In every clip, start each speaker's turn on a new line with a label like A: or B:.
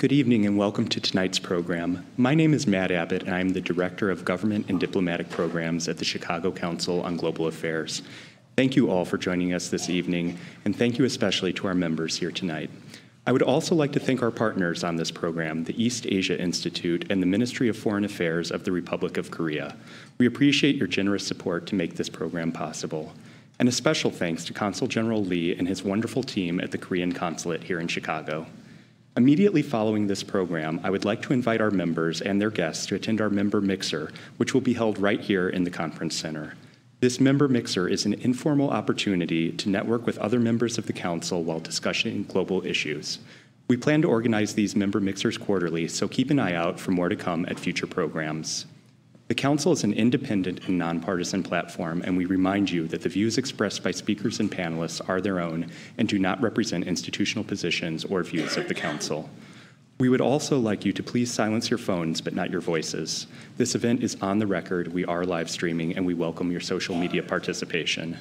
A: Good evening and welcome to tonight's program. My name is Matt Abbott and I am the Director of Government and Diplomatic Programs at the Chicago Council on Global Affairs. Thank you all for joining us this evening, and thank you especially to our members here tonight. I would also like to thank our partners on this program, the East Asia Institute and the Ministry of Foreign Affairs of the Republic of Korea. We appreciate your generous support to make this program possible. And a special thanks to Consul General Lee and his wonderful team at the Korean Consulate here in Chicago. Immediately following this program, I would like to invite our members and their guests to attend our member mixer, which will be held right here in the conference center. This member mixer is an informal opportunity to network with other members of the council while discussing global issues. We plan to organize these member mixers quarterly, so keep an eye out for more to come at future programs. The council is an independent and nonpartisan platform, and we remind you that the views expressed by speakers and panelists are their own and do not represent institutional positions or views of the council. We would also like you to please silence your phones, but not your voices. This event is on the record, we are live streaming, and we welcome your social media participation.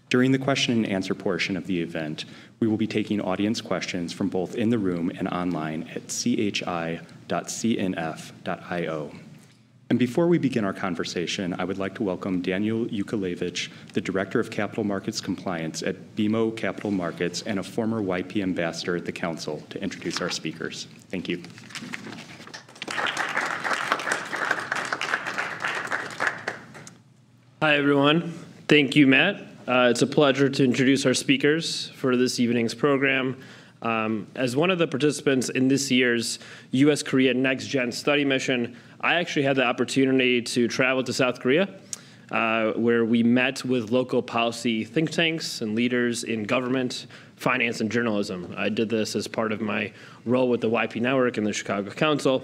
A: During the question and answer portion of the event, we will be taking audience questions from both in the room and online at chi.cnf.io. And before we begin our conversation, I would like to welcome Daniel Yukulevich, the Director of Capital Markets Compliance at BMO Capital Markets and a former YP ambassador at the Council, to introduce our speakers. Thank you.
B: Hi, everyone. Thank you, Matt. It's a pleasure to introduce our speakers for this evening's program. As one of the participants in this year's U.S.-Korea Next Gen study mission, I actually had the opportunity to travel to South Korea, where we met with local policy think tanks and leaders in government, finance, and journalism. I did this as part of my role with the YP Network and the Chicago Council.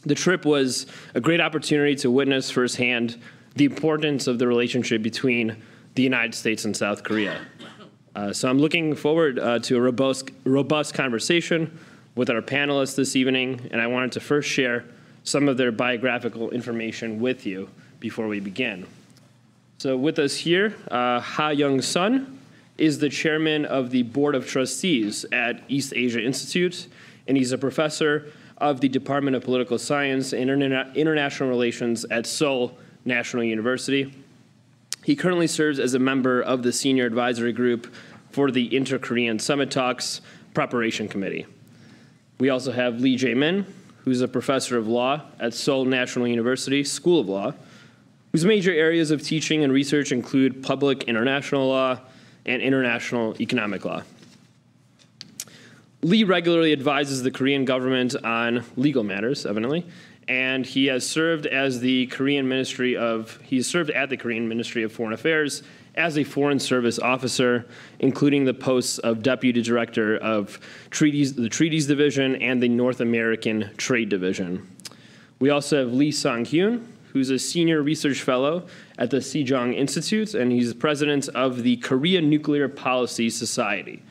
B: The trip was a great opportunity to witness firsthand the importance of the relationship between the United States and South Korea. So I'm looking forward to a robust conversation with our panelists this evening, and I wanted to first share some of their biographical information with you before we begin. So with us here, Ha Young-sun is the chairman of the Board of Trustees at East Asia Institute, and he's a professor of the Department of Political Science and International Relations at Seoul National University. He currently serves as a member of the Senior Advisory Group for the Inter-Korean Summit Talks Preparation Committee. We also have Lee Jae-min, who's a professor of law at Seoul National University School of Law, whose major areas of teaching and research include public international law and international economic law. Lee regularly advises the Korean government on legal matters, evidently, and he has served as the Korean Ministry of Foreign Affairs as a Foreign Service officer, including the posts of Deputy Director of the Treaties Division and the North American Trade Division. We also have Lee Sang-hyun, who's a Senior Research Fellow at the Sejong Institute, and he's the President of the Korea Nuclear Policy Society.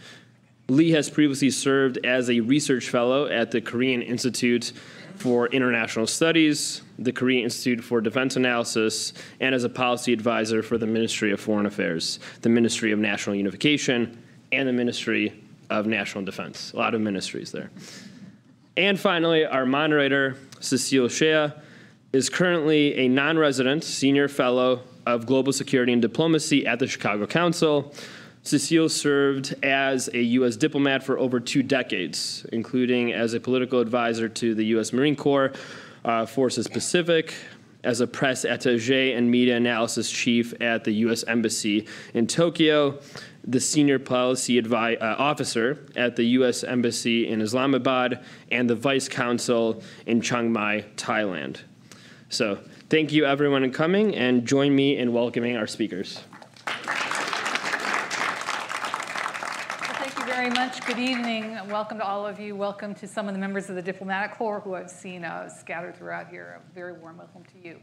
B: Lee has previously served as a Research Fellow at the Korean Institute for International Studies, the Korean Institute for Defense Analysis, and as a policy advisor for the Ministry of Foreign Affairs, the Ministry of National Unification, and the Ministry of National Defense. A lot of ministries there. And finally, our moderator, Cecile Shea, is currently a non-resident senior fellow of global security and diplomacy at the Chicago Council. Cecile served as a U.S. diplomat for over 2 decades, including as a political advisor to the U.S. Marine Corps, Forces Pacific, as a press attaché and media analysis chief at the U.S. Embassy in Tokyo, the senior policy officer at the U.S. Embassy in Islamabad, and the vice consul in Chiang Mai, Thailand. So thank you, everyone, in coming, and join me in welcoming our speakers.
C: Very much. Good evening. Welcome to all of you. Welcome to some of the members of the Diplomatic Corps who I've seen scattered throughout here. A very warm welcome to you.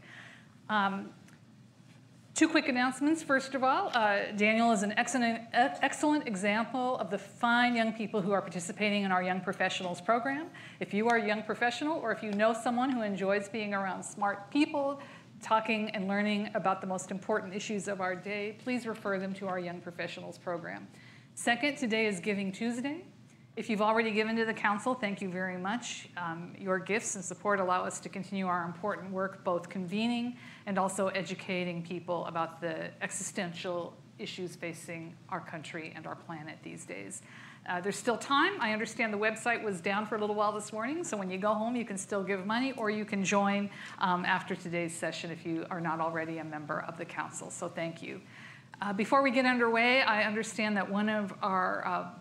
C: 2 quick announcements. First of all, Daniel is an excellent example of the fine young people who are participating in our Young Professionals program. If you are a young professional or if you know someone who enjoys being around smart people, talking and learning about the most important issues of our day, please refer them to our Young Professionals program. Second, today is Giving Tuesday. If you've already given to the council, thank you very much. Your gifts and support allow us to continue our important work, both convening and also educating people about the existential issues facing our country and our planet these days. There's still time. I understand the website was down for a little while this morning, so when you go home, you can still give money, or you can join after today's session if you are not already a member of the council. So thank you. Before we get underway, I understand that one of our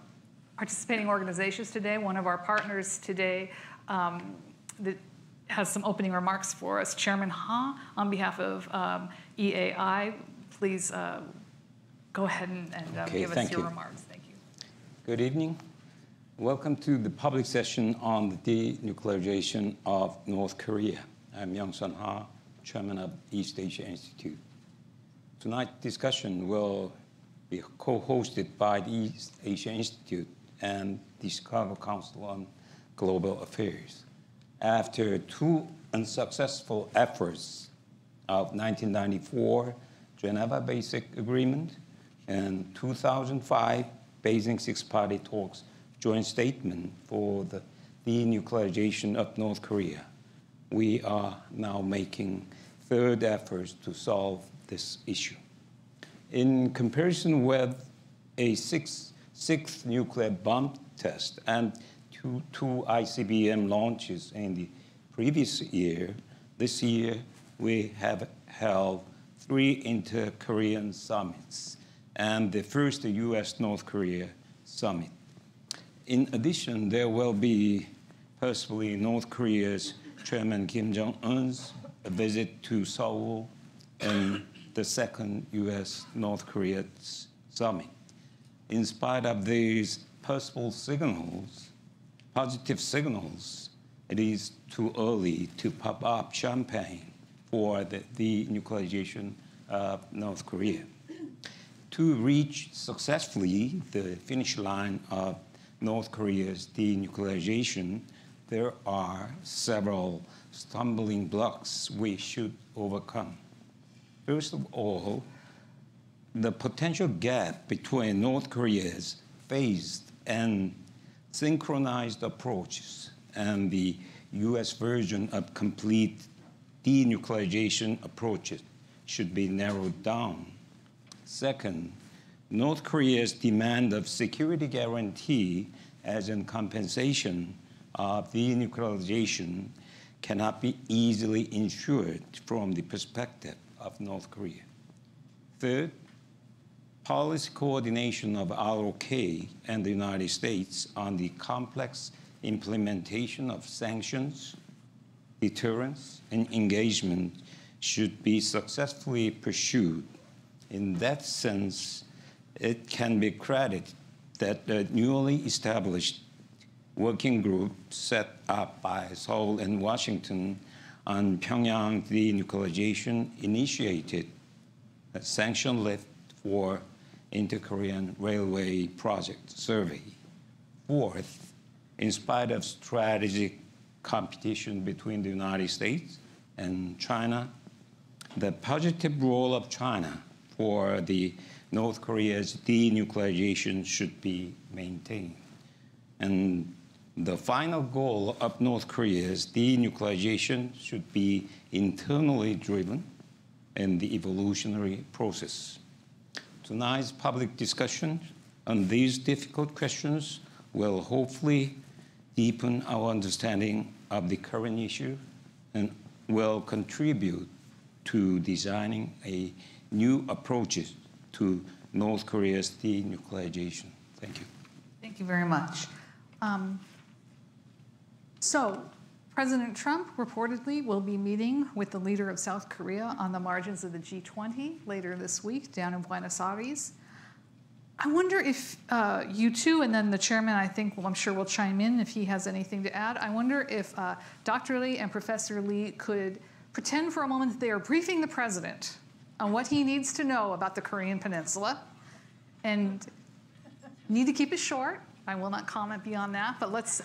C: participating organizations today, one of our partners today, that has some opening remarks for us. Chairman Ha, on behalf of EAI, please go ahead and give us your remarks. Thank you.
D: Good evening. Welcome to the public session on the denuclearization of North Korea. I'm Young-Sun Ha, Chairman of East Asia Institute. Tonight's discussion will be co-hosted by the East Asia Institute and the Chicago Council on Global Affairs. After two unsuccessful efforts of 1994 Geneva Basic Agreement and 2005 Beijing Six-Party Talks joint statement for the denuclearization of North Korea, we are now making third efforts to solve this issue. In comparison with a sixth nuclear bomb test and two ICBM launches in the previous year, this year we have held 3 inter-Korean summits and the first U.S.-North Korea summit. In addition, there will be possibly North Korea's Chairman Kim Jong-un's visit to Seoul and the second U.S.-North Korea summit. In spite of these possible signals, positive signals, it is too early to pop up champagne for the denuclearization of North Korea. To reach successfully the finish line of North Korea's denuclearization, there are several stumbling blocks we should overcome. First of all, the potential gap between North Korea's phased and synchronized approaches and the U.S. version of complete denuclearization approaches should be narrowed down. Second, North Korea's demand of security guarantee as in compensation of denuclearization cannot be easily ensured from the perspective of North Korea. Third, policy coordination of ROK and the United States on the complex implementation of sanctions, deterrence, and engagement should be successfully pursued. In that sense, it can be credited that the newly established working group set up by Seoul and Washington on Pyongyang denuclearization initiated a sanction lift for Inter-Korean Railway Project survey. Fourth, in spite of strategic competition between the United States and China, the positive role of China for the North Korea's denuclearization should be maintained. And the final goal of North Korea's denuclearization should be internally driven in the evolutionary process. Tonight's public discussion on these difficult questions will hopefully deepen our understanding of the current issue and will contribute to designing a new approaches to North Korea's denuclearization. Thank you.
C: Thank you very much. So, President Trump reportedly will be meeting with the leader of South Korea on the margins of the G20 later this week down in Buenos Aires. I wonder if you two, and then the chairman, I think, well, I'm sure will chime in if he has anything to add. I wonder if Dr. Lee and Professor Lee could pretend for a moment that they are briefing the president on what he needs to know about the Korean Peninsula. And need to keep it short. I will not comment beyond that, but let's,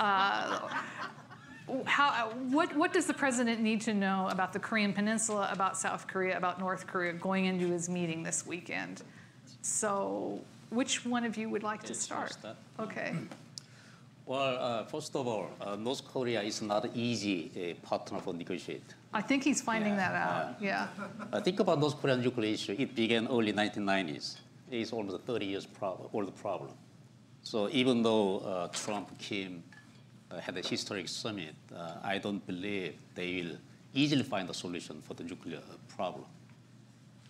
C: what does the president need to know about the Korean Peninsula, about South Korea, about North Korea going into his meeting this weekend? So which one of you would like to start? Okay.
E: Well, first of all, North Korea is not an easy partner for negotiate.
C: I think he's finding that out. Yeah.
E: Think about North Korean nuclear issue. It began early 1990s. It's almost a 30 years old problem. So even though Trump, Kim had a historic summit, I don't believe they will easily find a solution for the nuclear problem.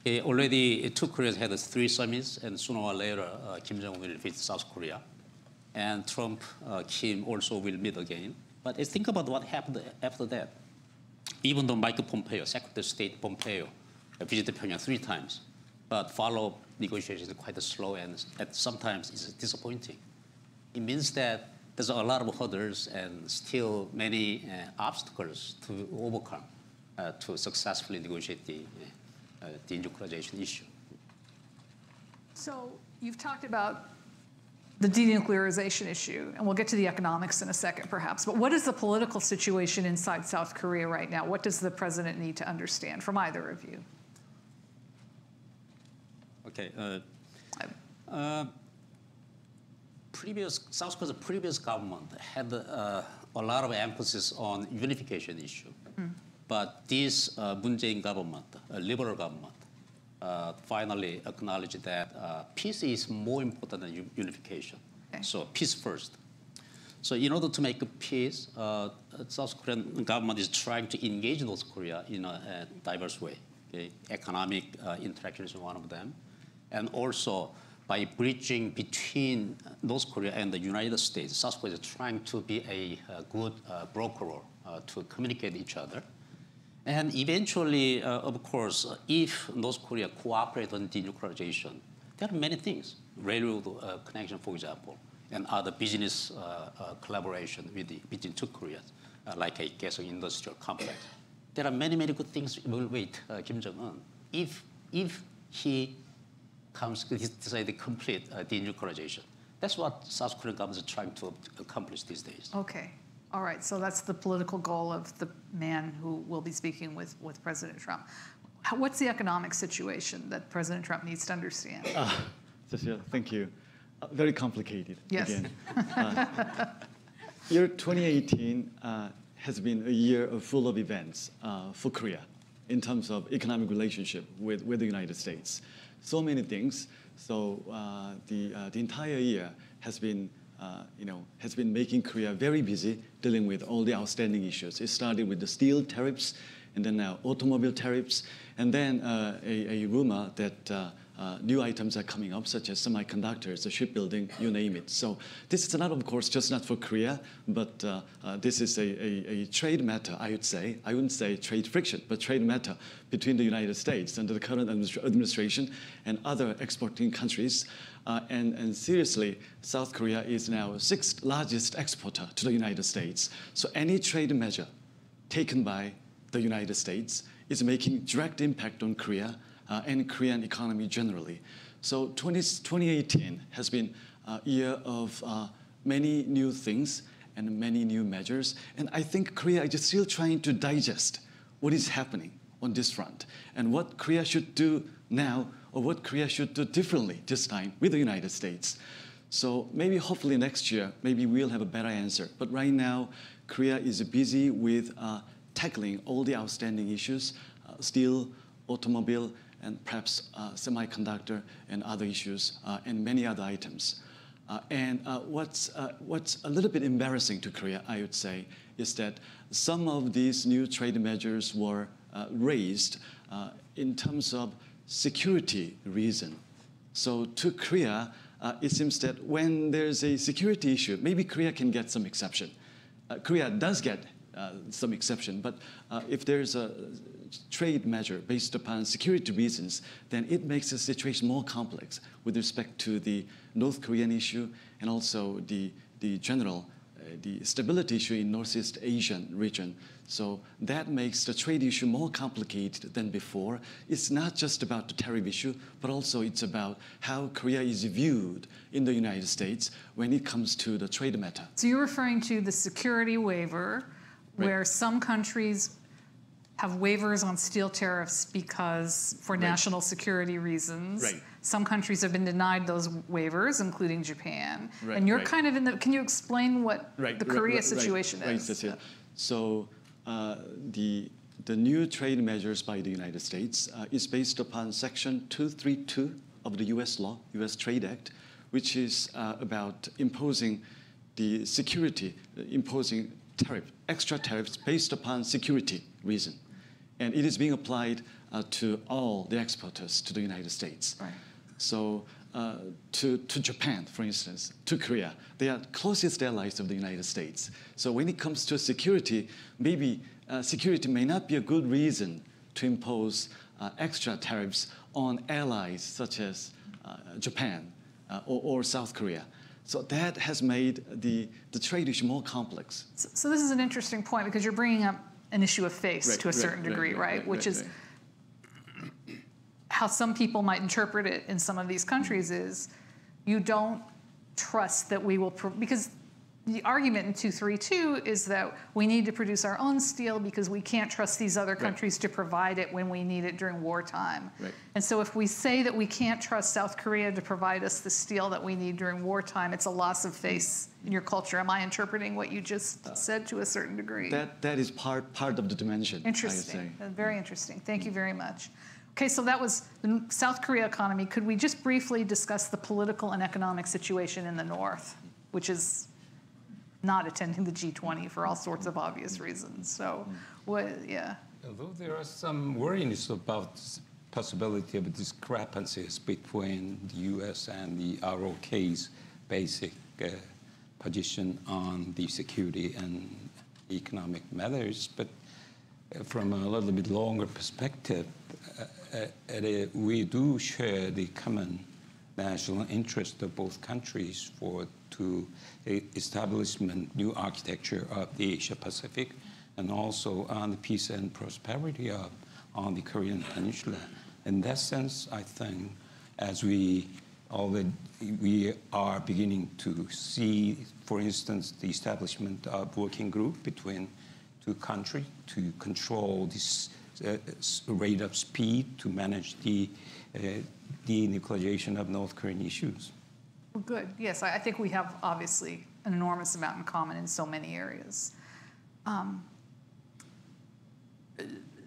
E: Already, two Koreas had 3 summits, and sooner or later, Kim Jong-un will visit South Korea. And Trump, Kim also will meet again. But think about what happened after that. Even though Mike Pompeo, Secretary of State Pompeo, visited Pyongyang 3 times, but follow-up negotiations are quite slow and sometimes it's disappointing. It means that there's a lot of hurdles and still many obstacles to overcome to successfully negotiate the denuclearization issue.
C: So you've talked about the denuclearization issue, and we'll get to the economics in a second perhaps, but what is the political situation inside South Korea right now? What does the president need to understand from either of you?
E: Okay. South Korea's previous government had a lot of emphasis on unification issue. But this Moon Jae-in government, a liberal government, finally acknowledged that peace is more important than unification. Okay. So peace first. So in order to make peace, South Korean government is trying to engage North Korea in a diverse way. Okay? Economic interaction is one of them. And also by bridging between North Korea and the United States, South Korea is trying to be a good broker to communicate each other. And eventually, of course, if North Korea cooperates on denuclearization, there are many things. Railroad connection, for example, and other business collaboration between two Koreas, like a gas industrial complex. There are many, many good things will wait Kim Jong-un if he decide to complete denuclearization. That's what South Korean government is trying to accomplish these days.
C: Okay. All right, so that's the political goal of the man who will be speaking with President Trump. What's the economic situation that President Trump needs to understand?
F: Cecilia, thank you. Very complicated.
C: Yes.
F: Again. Year 2018 has been a year full of events for Korea in terms of economic relationship with the United States. So many things. So the entire year has been making Korea very busy dealing with all the outstanding issues. It started with the steel tariffs, and then now automobile tariffs, and then a rumor that new items are coming up, such as semiconductors, the shipbuilding, you name it. So this is not, of course, just not for Korea, but this is a trade matter, I would say. I wouldn't say trade friction, but trade matter between the United States under the current administration and other exporting countries. And seriously, South Korea is now 6th largest exporter to the United States. So any trade measure taken by the United States is making direct impact on Korea and Korean economy generally. So 2018 has been a year of many new things and many new measures. And I think Korea is just still trying to digest what is happening on this front and what Korea should do now or what Korea should do differently this time with the United States. So maybe hopefully next year, maybe we'll have a better answer. But right now, Korea is busy with tackling all the outstanding issues, steel, automobile, and perhaps semiconductor and other issues, and many other items. And what's a little bit embarrassing to Korea, I would say, is that some of these new trade measures were raised in terms of security reason. So to Korea, it seems that when there's a security issue, maybe Korea can get some exception. Korea does get some exception, but if there's a trade measure based upon security reasons, then it makes the situation more complex with respect to the North Korean issue and also the general the stability issue in Northeast Asian region. So that makes the trade issue more complicated than before. It's not just about the tariff issue, but also it's about how Korea is viewed in the United States when it comes to the trade matter.
C: So you're referring to the security waiver, where some countries have waivers on steel tariffs because for national security reasons.
F: Right.
C: Some countries have been denied those waivers, including Japan.
F: Right,
C: and you're
F: right.
C: kind of in the, can you explain what
F: Right,
C: the Korea situation
F: right,
C: is?
F: Cecilia. So the new trade measures by the United States is based upon Section 232 of the U.S. law, U.S. Trade Act, which is about imposing the security, imposing extra tariffs based upon security reason. And it is being applied to all the exporters to the United States.
C: Right.
F: So to Japan, for instance, to Korea, they are closest allies of the United States. So when it comes to security, maybe security may not be a good reason to impose extra tariffs on allies such as Japan or South Korea. So that has made the trade issue more complex.
C: So this is an interesting point because you're bringing up an issue of face to a certain degree, right? Which is how some people might interpret it in some of these countries is you don't trust that we will, because the argument in 232 is that we need to produce our own steel because we can't trust these other countries to provide it when we need it during wartime. Right. And so if we say that we can't trust South Korea to provide us the steel that we need during wartime, it's a loss of face in your culture. Am I interpreting what you just said to a certain degree?
F: That is part of the dimension.
C: Interesting. Very interesting. Thank you very much. Okay, so that was the South Korea economy. Could we just briefly discuss the political and economic situation in the North, which is not attending the G20 for all sorts of obvious reasons? So,
D: Although there are some worries about the possibility of discrepancies between the U.S. and the ROK's basic position on the security and economic matters, but from a little bit longer perspective, we do share the common national interest of both countries to establishment, new architecture of the Asia Pacific, and also on the peace and prosperity on the Korean Peninsula. In that sense, I think, as we are beginning to see, for instance, the establishment of working group between two countries to control this rate of speed to manage the denuclearization of North Korean issues.
C: Well, good. Yes, I think we have obviously an enormous amount in common in so many areas.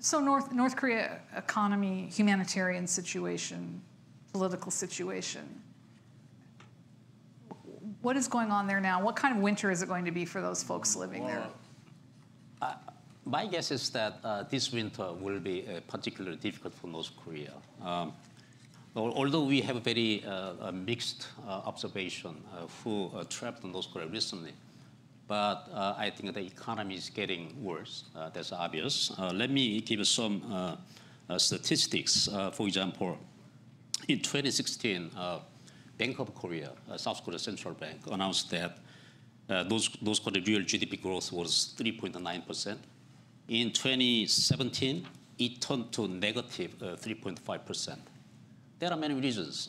C: So North Korea economy, humanitarian situation, political situation. What is going on there now? What kind of winter is it going to be for those folks living there?
E: My guess is that this winter will be particularly difficult for North Korea. Although we have a very mixed observation who traveled to North Korea recently, but I think the economy is getting worse. That's obvious. Let me give some statistics. For example, in 2016, Bank of Korea, South Korea Central Bank, announced that North Korea real GDP growth was 3.9%. In 2017, it turned to negative 3.5%. There are many reasons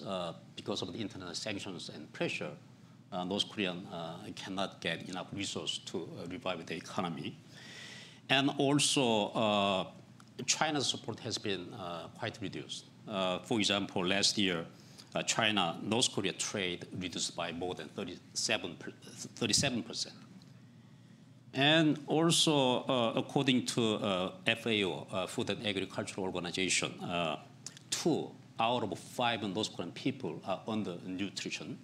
E: because of the international sanctions and pressure. North Korea cannot get enough resources to revive the economy. And also, China's support has been quite reduced. For example, last year, China-North Korea trade reduced by more than 37%. And also, according to FAO, Food and Agricultural Organization, 2 out of 5 North Korean people are undernutrition.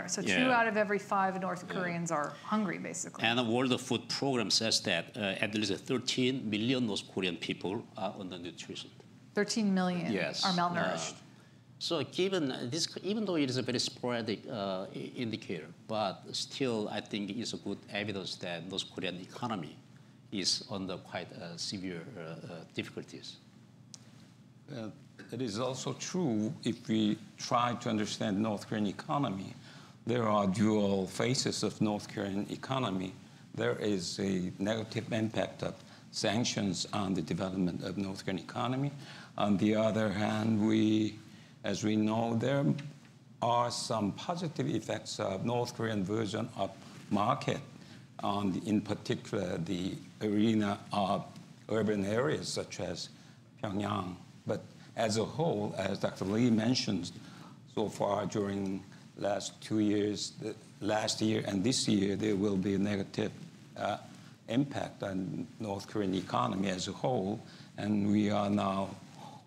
C: So 2 out of every 5 North Koreans are hungry, basically.
E: And the World Food Program says that at least 13 million North Korean people are undernutrition.
C: 13 million are malnourished.
E: So given this, even though it is a very sporadic indicator, but still I think it's a good evidence that North Korean economy is under quite severe difficulties.
D: It is also true if we try to understand North Korean economy, there are dual phases of North Korean economy. There is a negative impact of sanctions on the development of North Korean economy. On the other hand, as we know, there are some positive effects of North Korean version of market on, in particular, the arena of urban areas such as Pyongyang. But as a whole, as Dr. Lee mentioned, so far during last 2 years, last year and this year, there will be a negative impact on North Korean economy as a whole. And we are now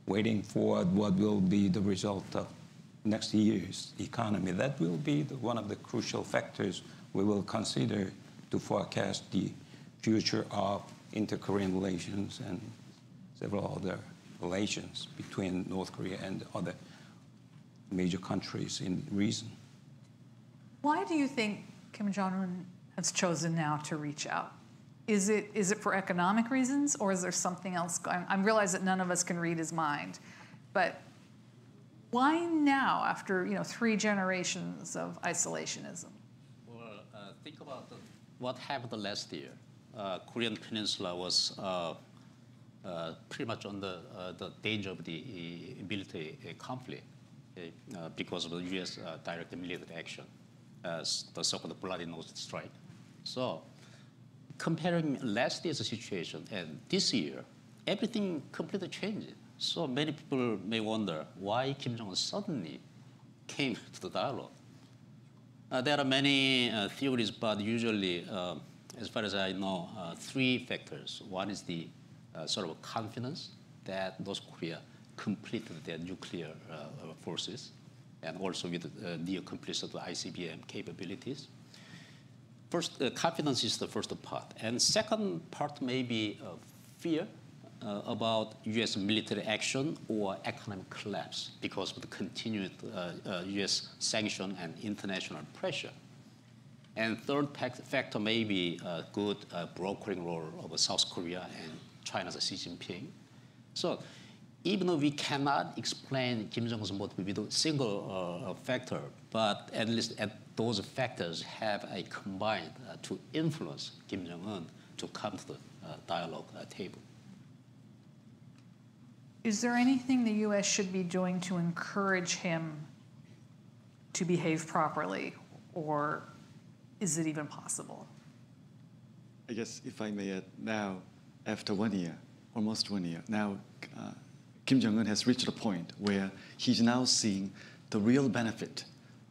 D: waiting for what will be the result of next year's economy. That will be one of the crucial factors we will consider to forecast the future of inter-Korean relations and several other relations between North Korea and other major countries in the region.
C: Why do you think Kim Jong-un has chosen now to reach out? Is it for economic reasons, or is there something else? I realize that none of us can read his mind, but why now, after 3 generations of isolationism?
E: Well, think about what happened last year. Korean Peninsula was pretty much on the danger of the military conflict because of the U.S. direct military action, the so-called bloody nose strike. So, comparing last year's situation and this year, everything completely changed. So many people may wonder why Kim Jong-un suddenly came to the dialogue. There are many theories, but usually, as far as I know, 3 factors. One is the sort of confidence that North Korea completed their nuclear forces, and also with near completion of the ICBM capabilities. First, confidence is the first part. And second part may be fear about U.S. military action or economic collapse because of the continued U.S. sanction and international pressure. And third factor may be a good brokering role of South Korea and China's Xi Jinping. So even though we cannot explain Kim Jong-un's motive with a single factor, but at least those factors have a combined to influence Kim Jong-un to come to the dialogue table.
C: Is there anything the U.S. should be doing to encourage him to behave properly, or is it even possible?
F: I guess if I may add, now, after 1 year, almost 1 year, now Kim Jong-un has reached a point where he's now seeing the real benefit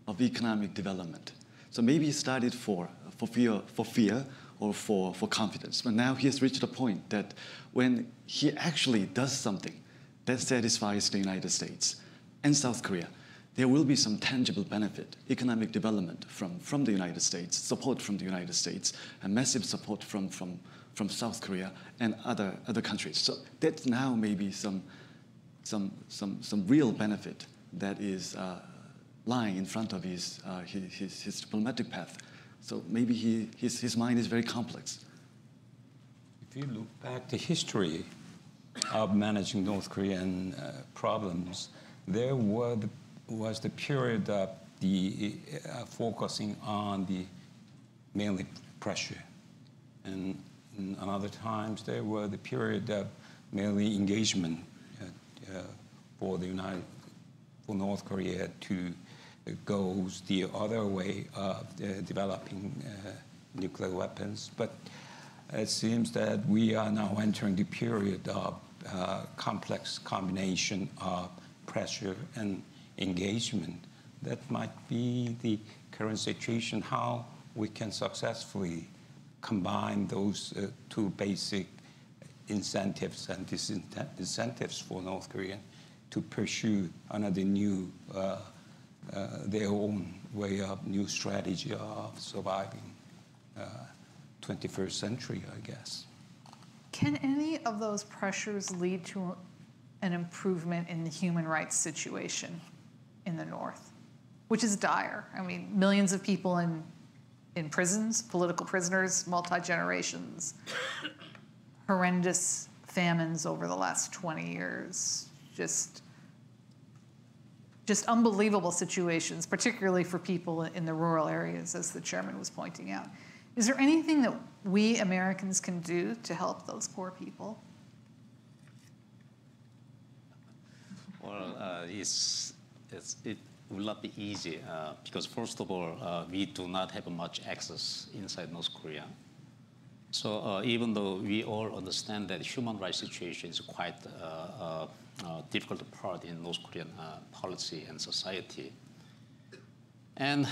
F: of economic development. So maybe he started for fear or for confidence, but now he has reached a point that when he actually does something that satisfies the United States and South Korea, there will be some tangible benefit, economic development from the United States, support from the United States, and massive support from South Korea and other countries. So that now may be some real benefit that is lying in front of his diplomatic path. So maybe his mind is very complex.
D: If you look back to history of managing North Korean problems, there was the period of the focusing on the mainly pressure, and other times there were the period of mainly engagement for North Korea to go the other way of developing nuclear weapons. But it seems that we are now entering the period of complex combination of pressure and engagement. That might be the current situation, how we can successfully combine those 2 basic incentives and disincentives for North Korea to pursue another new, their own way of new strategy of surviving 21st century, I guess.
C: Can any of those pressures lead to an improvement in the human rights situation in the North, which is dire? I mean, millions of people in prisons, political prisoners, multi-generations, horrendous famines over the last 20 years, just unbelievable situations, particularly for people in the rural areas, as the chairman was pointing out. Is there anything that we Americans can do to help those poor people?
E: Well, it will not be easy because, first of all, we do not have much access inside North Korea. So even though we all understand that human rights situation is quite a difficult part in North Korean policy and society, and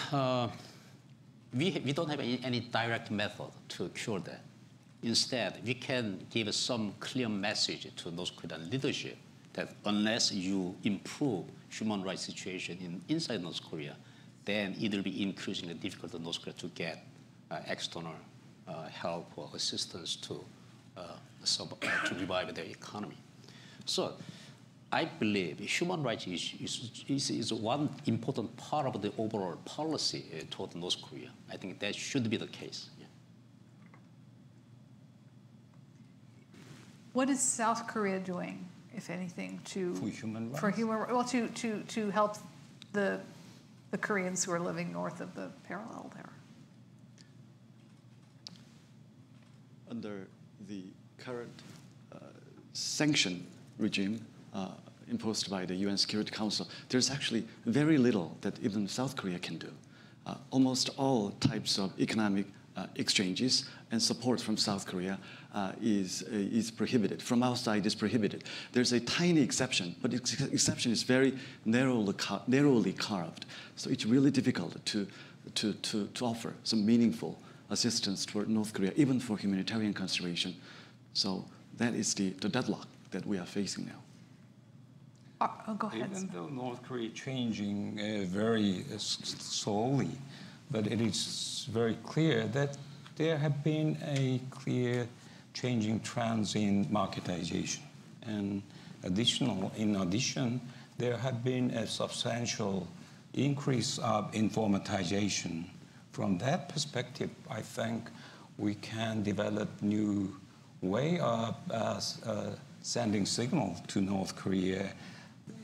E: we don't have any direct method to cure that. Instead, we can give some clear message to North Korean leadership that unless you improve human rights situation inside North Korea, then it will be increasingly difficult for North Korea to get external help or assistance to revive their economy. So I believe human rights is one important part of the overall policy toward North Korea. I think that should be the case. Yeah.
C: What is South Korea doing, if anything, to
D: for human rights?
C: to help the Koreans who are living north of the parallel there?
F: Under the current sanction regime imposed by the UN Security Council, there's actually very little that even South Korea can do. Almost all types of economic exchanges and support from South Korea is prohibited. From outside, is prohibited. There's a tiny exception, but the exception is very narrowly carved. So it's really difficult to offer some meaningful assistance toward North Korea, even for humanitarian consideration. So that is the deadlock that we are facing now.
C: Go ahead.
D: Even though North Korea is changing very slowly, but it is very clear that there have been a clear changing trends in marketization. And in addition, there have been a substantial increase of informatization. From that perspective, I think we can develop new way of sending signal to North Korea.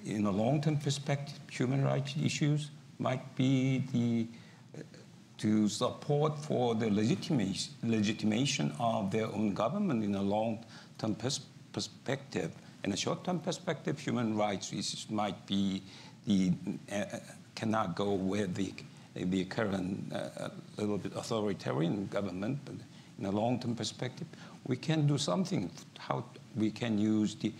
D: In a long-term perspective, human rights issues might be to support for the legitimation of their own government in a long-term perspective. In a short-term perspective, human rights issues might be cannot go with the current little bit authoritarian government, but in a long-term perspective, we can do something. How we can use the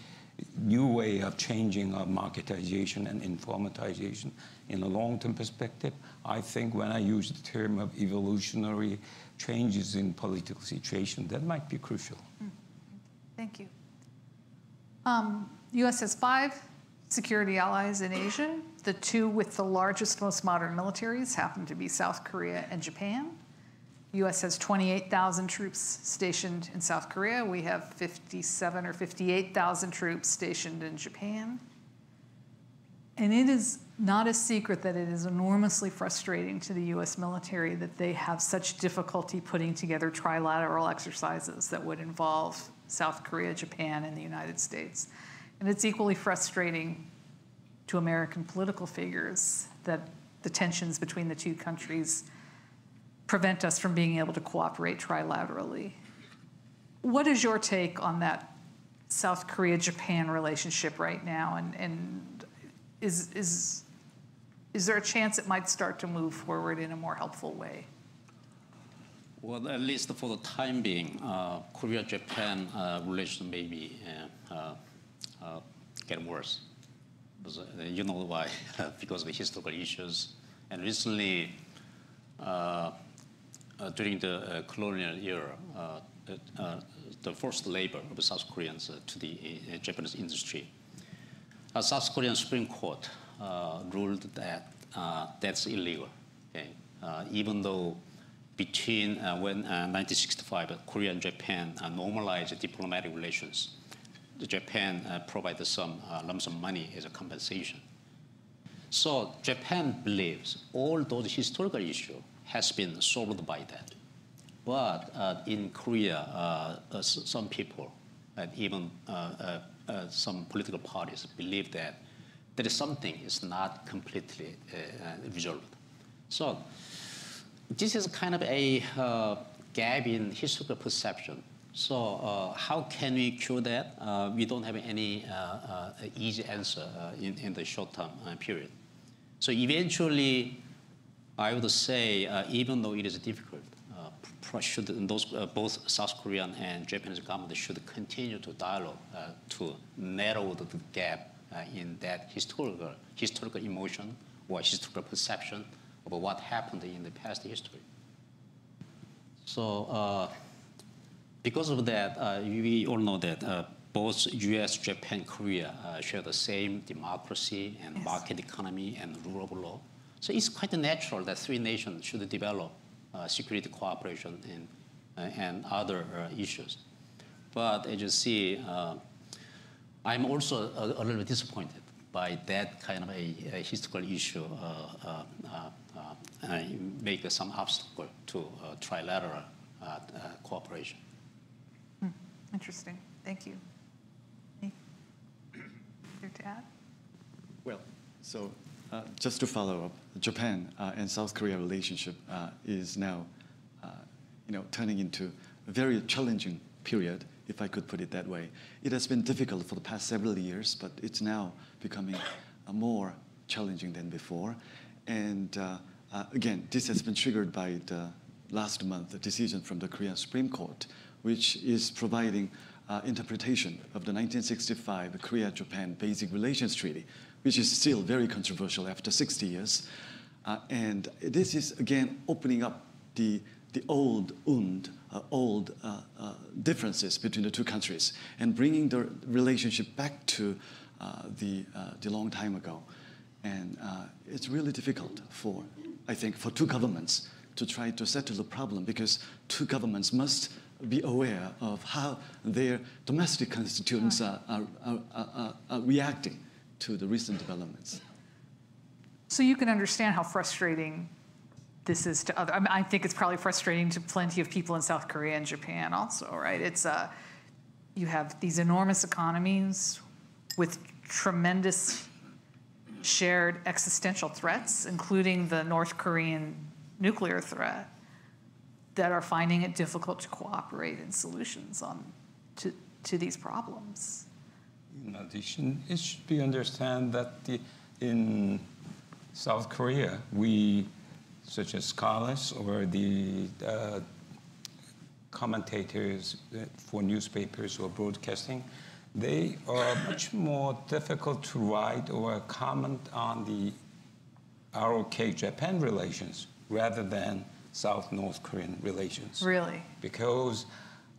D: new way of changing our marketization and informatization in a long-term perspective. I think when I use the term of evolutionary changes in political situation, that might be crucial.
C: Thank you. U.S. has 5 security allies in Asia. The 2 with the largest, most modern militaries happen to be South Korea and Japan. The U.S. has 28,000 troops stationed in South Korea. We have 57 or 58,000 troops stationed in Japan. And it is not a secret that it is enormously frustrating to the U.S. military that they have such difficulty putting together trilateral exercises that would involve South Korea, Japan, and the United States. And it's equally frustrating to American political figures that the tensions between the 2 countries prevent us from being able to cooperate trilaterally. What is your take on that South Korea-Japan relationship right now? And is there a chance it might start to move forward in a more helpful way?
E: Well, at least for the time being, Korea-Japan relation may be getting worse. You know why? Because of the historical issues. And recently, during the colonial era, the forced labor of South Koreans to the Japanese industry. South Korean Supreme Court ruled that that's illegal. Okay? Even though between when 1965, Korea and Japan normalized diplomatic relations, Japan provided some lump sum money as a compensation. So Japan believes all those historical issues has been solved by that. But in Korea, some people and even some political parties believe that there is something is not completely resolved. So this is kind of a gap in historical perception. So how can we cure that? We don't have any easy answer in the short-term period. So eventually, I would say, even though it is difficult, both South Korean and Japanese government should continue to dialogue to narrow the gap in that historical emotion or historical perception of what happened in the past history. So because of that, we all know that both US, Japan, Korea share the same democracy and market economy and rule of law. So it's quite natural that three nations should develop security cooperation and other issues. But as you see, I'm also a little bit disappointed by that kind of a historical issue make some obstacle to trilateral cooperation.
C: Interesting. Thank you. Anything to add?
F: Well, so just to follow up, Japan and South Korea relationship is now, turning into a very challenging period, if I could put it that way. It has been difficult for the past several years, but it's now becoming more challenging than before. And again, this has been triggered by the last month, the decision from the Korean Supreme Court, which is providing interpretation of the 1965 Korea-Japan Basic Relations Treaty, which is still very controversial after 60 years. And this is, again, opening up the old wound, old differences between the two countries and bringing the relationship back to the long time ago. And it's really difficult I think, for two governments to try to settle the problem, because two governments must be aware of how their domestic constituents are reacting to the recent developments.
C: So you can understand how frustrating this is to other. I mean, I think it's probably frustrating to plenty of people in South Korea and Japan also, right? It's you have these enormous economies with tremendous shared existential threats, including the North Korean nuclear threat, that are finding it difficult to cooperate in solutions to these problems.
D: In addition, it should be understood that in South Korea, we, such as scholars or the commentators for newspapers or broadcasting, they are much more difficult to write or comment on the ROK-Japan relations rather than South-North Korean relations.
C: Really?
D: Because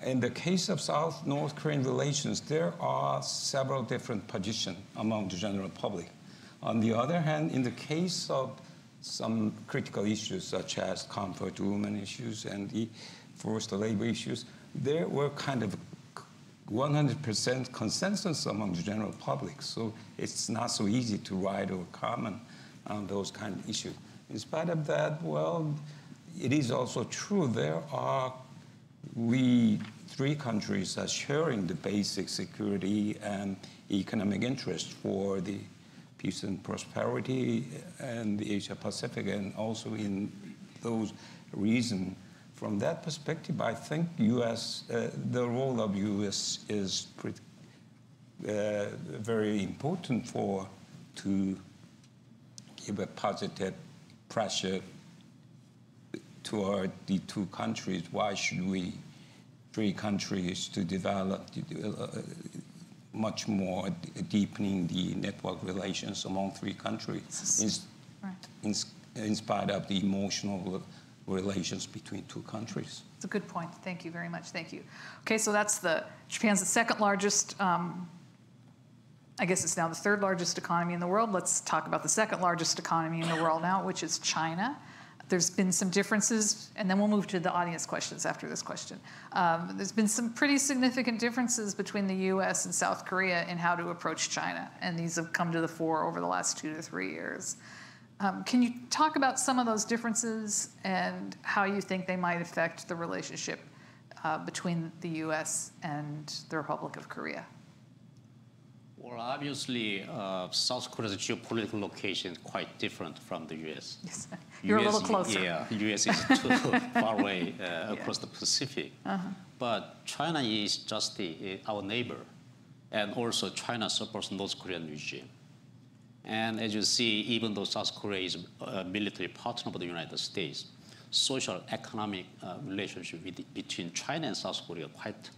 D: in the case of South-North Korean relations, there are several different positions among the general public. On the other hand, in the case of some critical issues such as comfort women issues and the forced labor issues, there were kind of 100% consensus among the general public. So it's not so easy to write or comment on those kind of issues. In spite of that, well, it is also true we three countries are sharing the basic security and economic interest for the peace and prosperity and the Asia Pacific, and also in those regions. From that perspective, I think the role of U.S. is very important to give a positive pressure toward the two countries. Why should we, three countries, to develop much more deepening the network relations among three countries in spite of the emotional relations between two countries.
C: It's a good point. Thank you very much. Thank you. Okay, so Japan's the second largest, I guess it's now the third largest economy in the world. Let's talk about the second largest economy in the world now, which is China. There's been some differences, and then we'll move to the audience questions after this question. There's been some pretty significant differences between the U.S. and South Korea in how to approach China, and these have come to the fore over the last 2 to 3 years. Can you talk about some of those differences and how you think they might affect the relationship between the U.S. and the Republic of Korea?
E: Well, obviously, South Korea's geopolitical location is quite different from the U.S.
C: Yes, you're a little closer.
E: Yeah, the U.S. is too far away across the Pacific. But China is just our neighbor, and also China supports North Korean regime. And as you see, even though South Korea is a military partner of the United States, social economic relationship between China and South Korea quite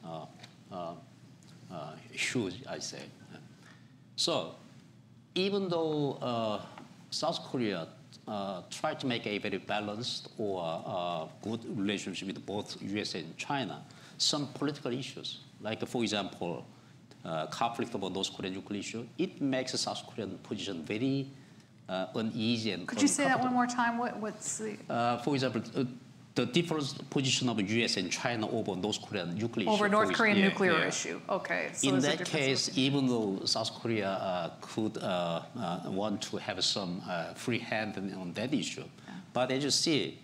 E: huge, I say. So even though South Korea tried to make a very balanced or good relationship with both US and China, some political issues, like for example, conflict about North Korean nuclear issue, it makes the South Korean position very uneasy and
C: Could you say that one more time? What's the...
E: for example, the different position of US and China over North Korean nuclear
C: over
E: issue.
C: North Korean nuclear issue. Okay. So
E: in that case, even though South Korea could want to have some free hand on that issue, but as you see,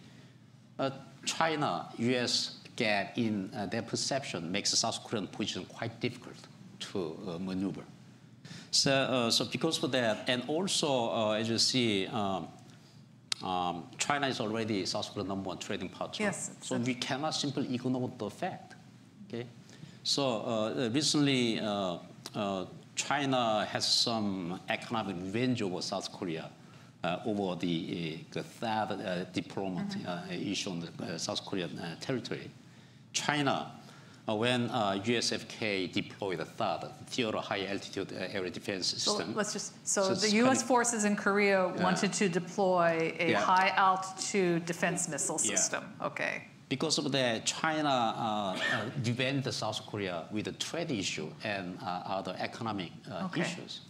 E: China-US gap in their perception makes the South Korean position quite difficult to maneuver. So because of that, and also as you see, China is already South Korea's #1 trading partner.
C: Yes.
E: So we cannot simply ignore the fact. Okay. So recently, China has some economic revenge over South Korea over the THAAD deployment issue on the South Korean territory. China, when USFK deployed the THAAD, Theater High Altitude Area Defense System.
C: So the U.S. forces in Korea wanted to deploy a high altitude defense missile system. Okay.
E: Because of that, China revenged South Korea with the trade issue and other economic issues.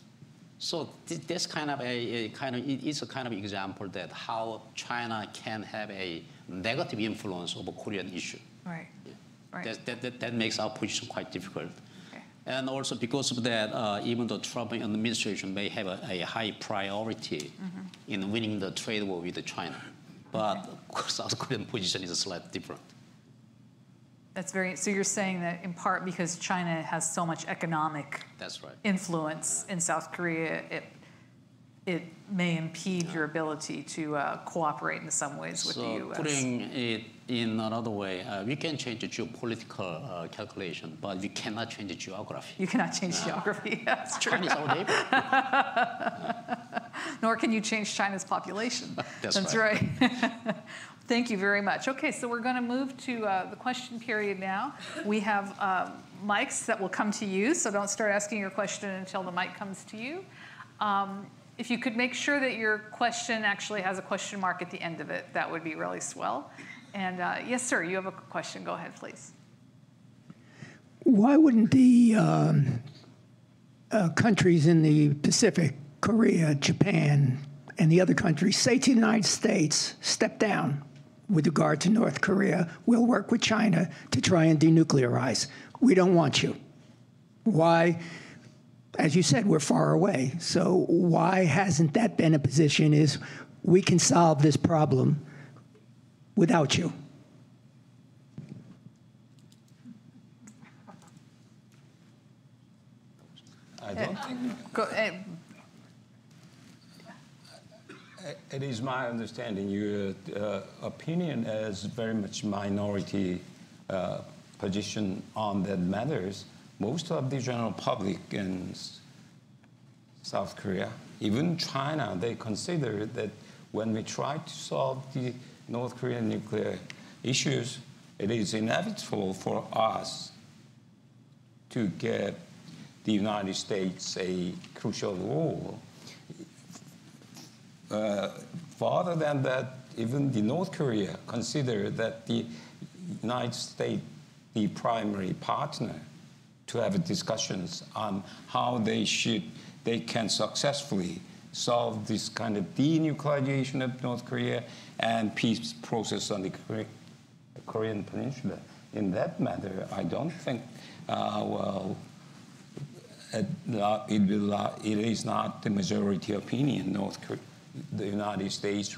E: So this kind of it's a kind of example that how China can have a negative influence over Korean issue.
C: Right. Right.
E: That makes our position quite difficult. Okay. And also because of that, even the Trump administration may have a high priority in winning the trade war with China. But South Korean position is slightly different.
C: That's very, so you're saying that in part because China has so much economic influence in South Korea, it may impede your ability to cooperate in some ways with the U.S.
E: Putting it in another way, we can change the geopolitical calculation, but we cannot change the geography.
C: You cannot change geography. That's true.
E: China is our neighbor.
C: Nor can you change China's population.
E: That's
C: right. Thank you very much. Okay, so we're going to move to the question period now. We have mics that will come to you, so don't start asking your question until the mic comes to you. If you could make sure that your question actually has a question mark at the end of it, that would be really swell. And yes, sir, you have a question. Go ahead, please.
G: Why wouldn't the countries in the Pacific, Korea, Japan, and the other countries, say to the United States, step down with regard to North Korea? We'll work with China to try and denuclearize. We don't want you. Why? As you said, we're far away. So why hasn't that been a position is we can solve this problem without you?
D: I don't think.
C: Go ahead.
D: It is my understanding your opinion is very much minority position on that matters. Most of the general public in South Korea, even China, they consider that when we try to solve the North Korean nuclear issues, it is inevitable for us to give the United States a crucial role. Further than that, even the North Korea consider that the United States, the primary partner, to have discussions on how they can successfully solve this kind of denuclearization of North Korea and peace process on the Korean Peninsula. In that matter, I don't think, it is not the majority opinion. The United States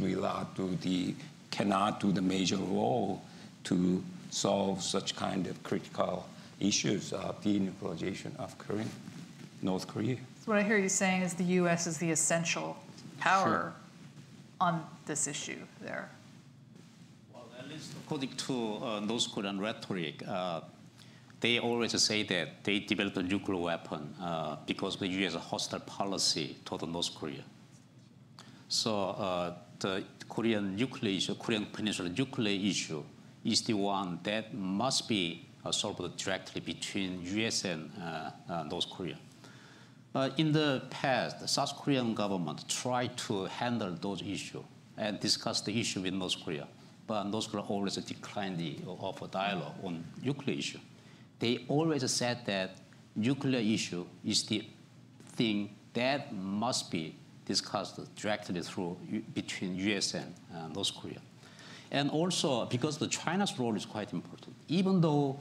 D: cannot do the major role to solve such kind of critical issues of denuclearization of North Korea.
C: So what I hear you saying is the U.S. is the essential power on this issue there.
E: Well, at least according to North Korean rhetoric, they always say that they developed a nuclear weapon because of the U.S. hostile policy toward North Korea. So the Korean nuclear issue, Korean Peninsula nuclear issue, is the one that must be solved directly between U.S. and North Korea. In the past, the South Korean government tried to handle those issues and discuss the issue with North Korea, but North Korea always declined the offer dialogue on nuclear issue. They always said that nuclear issue is the thing that must be discussed directly between U.S. and North Korea. And also, because China's role is quite important, even though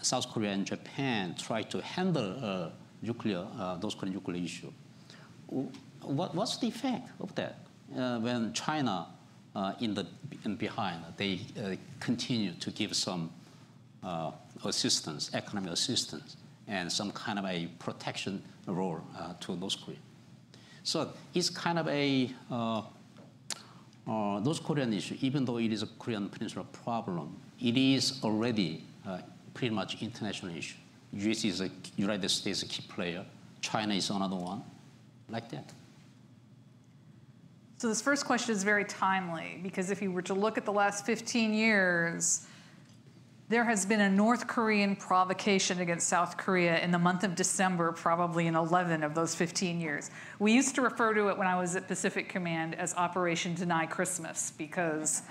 E: South Korea and Japan try to handle North Korean nuclear issue, what's the effect of that? When China in behind, they continue to give some assistance, economic assistance, and some kind of a protection role to North Korea. So it's kind of a North Korean issue, even though it is a Korean Peninsula problem, it is already pretty much international issue. United States is a key player. China is another one, like that.
C: So this first question is very timely, because if you were to look at the last 15 years, there has been a North Korean provocation against South Korea in the month of December, probably in 11 of those 15 years. We used to refer to it when I was at Pacific Command as Operation Deny Christmas, because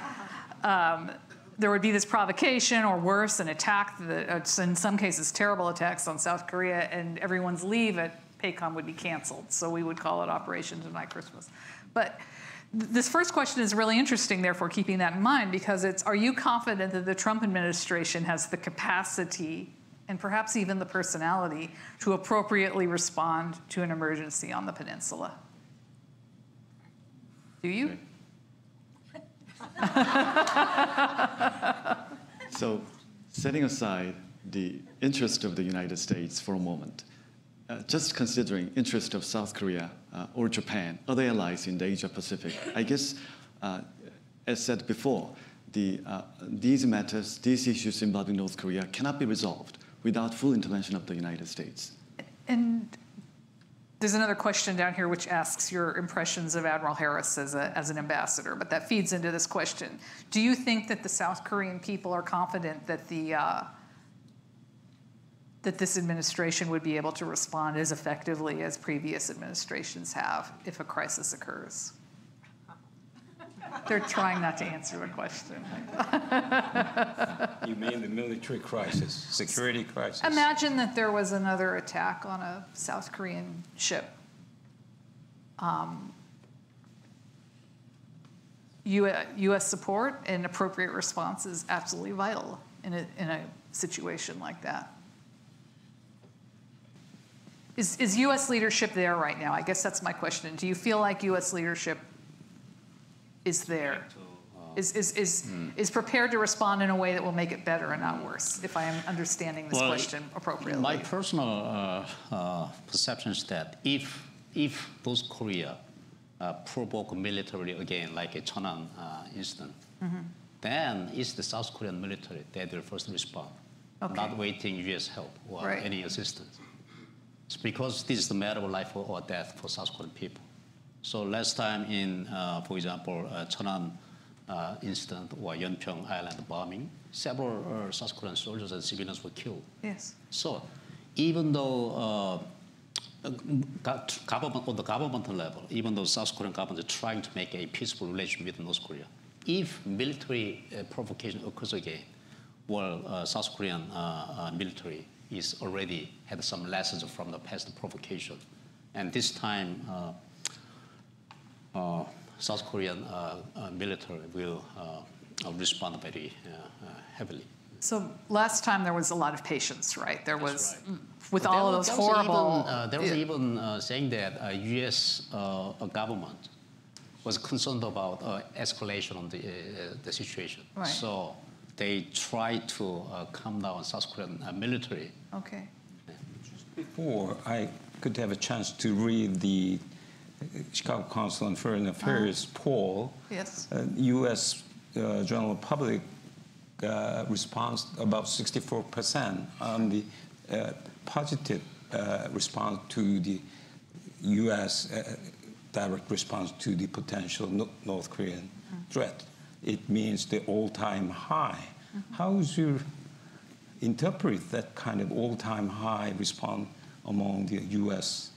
C: there would be this provocation, or worse, an attack, in some cases terrible attacks on South Korea, and everyone's leave at PACOM would be canceled. So we would call it Operation Deny Christmas. But this first question is really interesting, therefore, keeping that in mind, because it's, are you confident that the Trump administration has the capacity and perhaps even the personality to appropriately respond to an emergency on the peninsula? Do you?
F: So, setting aside the interest of the United States for a moment, just considering interest of South Korea or Japan, other allies in the Asia-Pacific, I guess, as said before, these matters, these issues involving North Korea cannot be resolved without full intervention of the United States.
C: And there's another question down here which asks your impressions of Admiral Harris as an ambassador, but that feeds into this question. Do you think that the South Korean people are confident that that this administration would be able to respond as effectively as previous administrations have if a crisis occurs? They're trying not to answer the question.
D: You mean the military crisis, security crisis?
C: Imagine that there was another attack on a South Korean ship. U.S. support and appropriate response is absolutely vital in a situation like that. Is U.S. leadership there right now? I guess that's my question. Do you feel like U.S. leadership is there? Is prepared to respond in a way that will make it better and not worse, if I am understanding this question appropriately?
E: My personal perception is that if those Korea provoke militarily again, like a Cheonan incident, then it's the South Korean military that will first respond, not waiting U.S. help or any assistance. It's because this is a matter of life or death for South Korean people. So last time in, for example, Cheonan incident or Yeonpyeong Island bombing, several South Korean soldiers and civilians were killed.
C: Yes.
E: So even though government, on the government level, even though South Korean government is trying to make a peaceful relation with North Korea, if military provocation occurs again, well, South Korean military is already had some lessons from the past provocation. And this time, South Korean military will respond very heavily.
C: So last time there was a lot of patience, right? There was, with
E: But
C: all of those horrible...
E: There was even saying that U.S. government was concerned about escalation on the situation.
C: Right.
E: So they tried to calm down South Korean military.
C: Okay.
D: Before I could have a chance to read the Chicago Council on Foreign Affairs poll,
C: Yes.
D: U.S. General public response about 64% on the positive response to the U.S. direct response to the potential North Korean threat. It means the all-time high. How would you interpret that kind of all-time high response among the U.S.?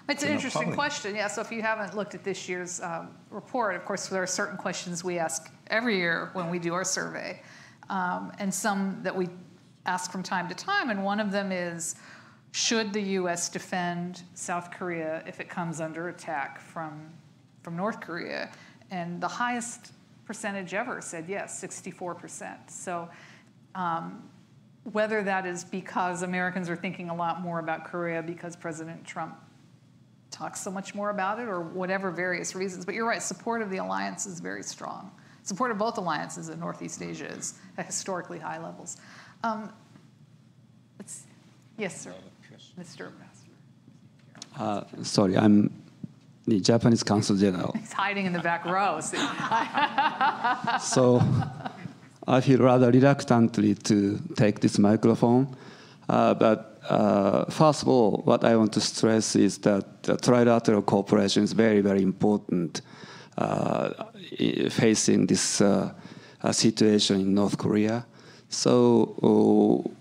C: It's an interesting question. Yeah, so if you haven't looked at this year's report, of course, there are certain questions we ask every year when we do our survey, and some that we ask from time to time, and one of them is, should the U.S. defend South Korea if it comes under attack from North Korea? And the highest percentage ever said yes, 64%. So whether that is because Americans are thinking a lot more about Korea because President Trump talks so much more about it, or whatever various reasons. But you're right, support of the alliance is very strong. Support of both alliances in Northeast Asia is at historically high levels. Yes, sir. Mr. Ambassador.
H: Sorry, I'm the Japanese Consul General.
C: He's hiding in the back row.
H: So I feel rather reluctantly to take this microphone. But first of all, what I want to stress is that trilateral cooperation is very, very important facing this situation in North Korea. So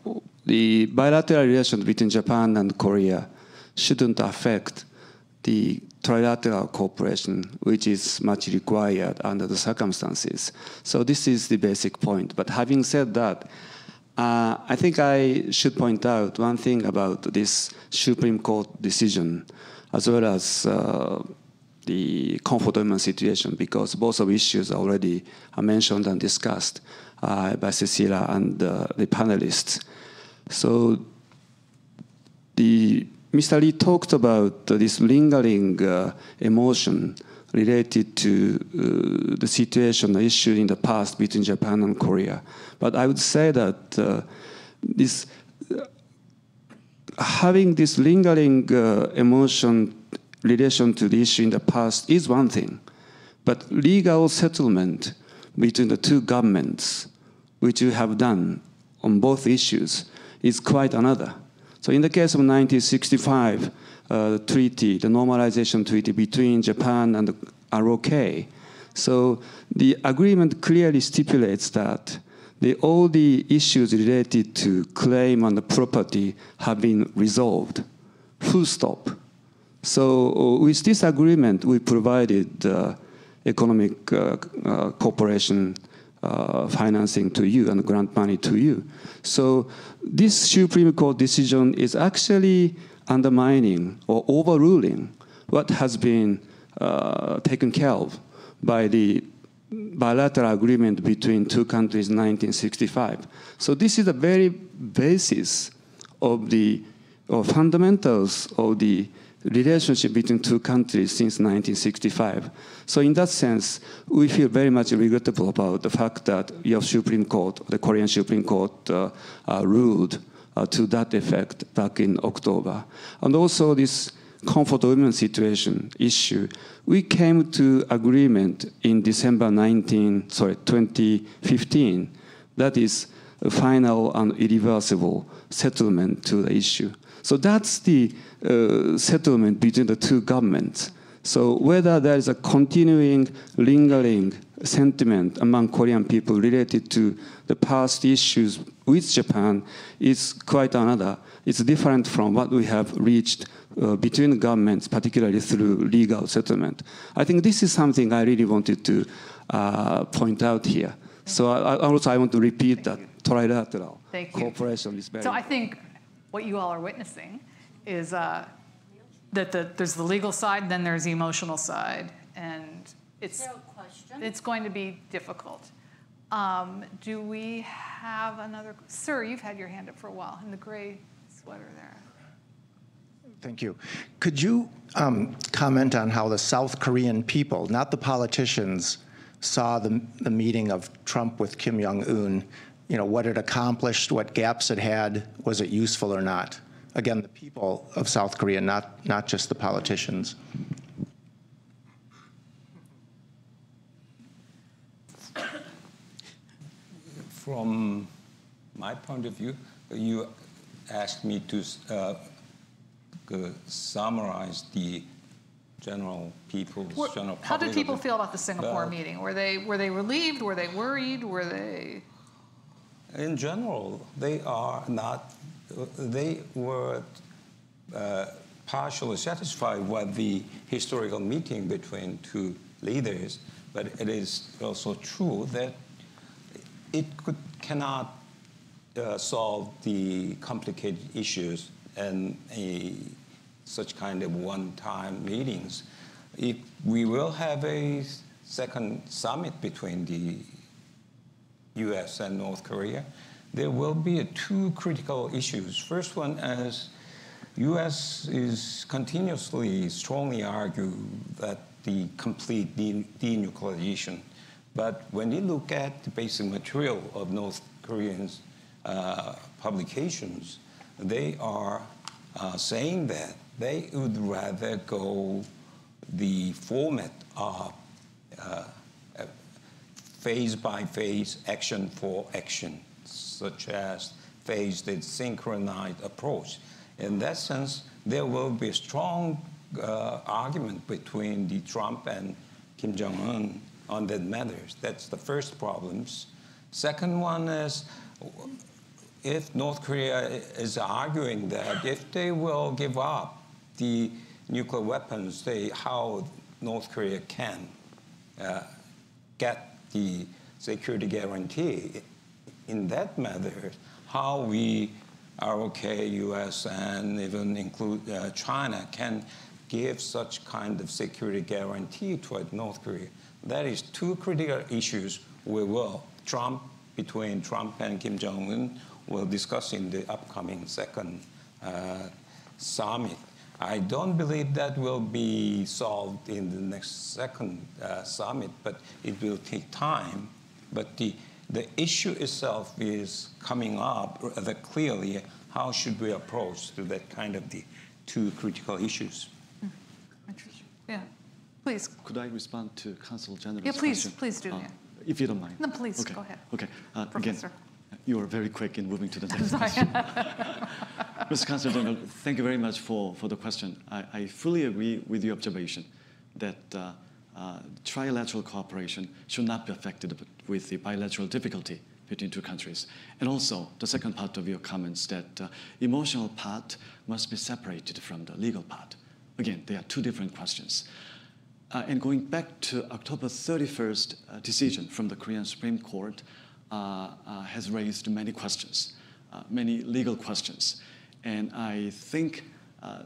H: the bilateral relations between Japan and Korea shouldn't affect the trilateral cooperation, which is much required under the circumstances. So this is the basic point. But having said that, I think I should point out one thing about this Supreme Court decision, as well as the comfort women situation, because both of issues are already mentioned and discussed by Cecilia and the panelists. So Mr. Lee talked about this lingering emotion related to the situation, the issue in the past between Japan and Korea. But I would say that having this lingering emotion relation to the issue in the past is one thing, but legal settlement between the two governments, which we have done on both issues, is quite another. So in the case of 1965 treaty, the normalization treaty between Japan and the ROK, so the agreement clearly stipulates that all the issues related to claim on the property have been resolved, full stop. So with this agreement, we provided economic cooperation financing to you and grant money to you. So this Supreme Court decision is actually undermining or overruling what has been taken care of by the bilateral agreement between two countries in 1965. So this is the very basis of the fundamentals of the relationship between two countries since 1965. So in that sense, we feel very much regrettable about the fact that your Supreme Court, the Korean Supreme Court, ruled to that effect back in October. And also this comfort of women situation issue, we came to agreement in December 2015. That is a final and irreversible settlement to the issue. So that's the settlement between the two governments. So whether there is a continuing, lingering sentiment among Korean people related to the past issues with Japan is quite another. It's different from what we have reached between governments, particularly through legal settlement. I think this is something I really wanted to point out here. So I want to repeat that trilateral cooperation is very important.
C: I think what you all are witnessing is that there's the legal side, then there's the emotional side, and it's going to be difficult. Do we have another? Sir, you've had your hand up for a while in the gray sweater there.
I: Thank you. Could you comment on how the South Korean people, not the politicians, saw the meeting of Trump with Kim Jong-un? You know, what it accomplished, what gaps it had, was it useful or not? Again, the people of South Korea, not just the politicians.
D: From my point of view, you asked me to summarize the general people's general public.
C: How did people feel about the Singapore meeting? Were they relieved? Were they worried? Were they?
D: In general, they are not. They were partially satisfied with the historical meeting between two leaders, but it is also true that it cannot solve the complicated issues in such kind of one-time meetings. If we will have a second summit between the U.S. and North Korea, there will be two critical issues. First one is U.S. is continuously strongly argue that the complete denuclearization. But when you look at the basic material of North Koreans' publications, they are saying that they would rather go the format of phase-by-phase, action for action, such as phased synchronized approach. In that sense, there will be a strong argument between the Trump and Kim Jong-un on that matters. That's the first problem. Second one is, if North Korea is arguing that if they will give up the nuclear weapons, how North Korea can get the security guarantee. In that matter, how we, ROK, US, and even include China, can give such kind of security guarantee toward North Korea. That is two critical issues we will, between Trump and Kim Jong-un, will discuss in the upcoming second summit. I don't believe that will be solved in the next second summit, but it will take time. But the issue itself is coming up rather clearly. How should we approach to that kind of the two critical issues?
C: Interesting. Yeah, please.
F: Could I respond to Consul General's
C: question?
F: question?
C: Please do.
F: If you don't mind.
C: No, please,
F: okay.
C: Go ahead.
F: Okay.
C: Professor.
F: Again, you are very quick in moving to the next question. Mr. Consul General, thank you very much for the question. I fully agree with your observation that trilateral cooperation should not be affected with the bilateral difficulty between two countries. And also, the second part of your comments that emotional part must be separated from the legal part. Again, they are two different questions. And going back to October 31st decision from the Korean Supreme Court has raised many questions, many legal questions. And I think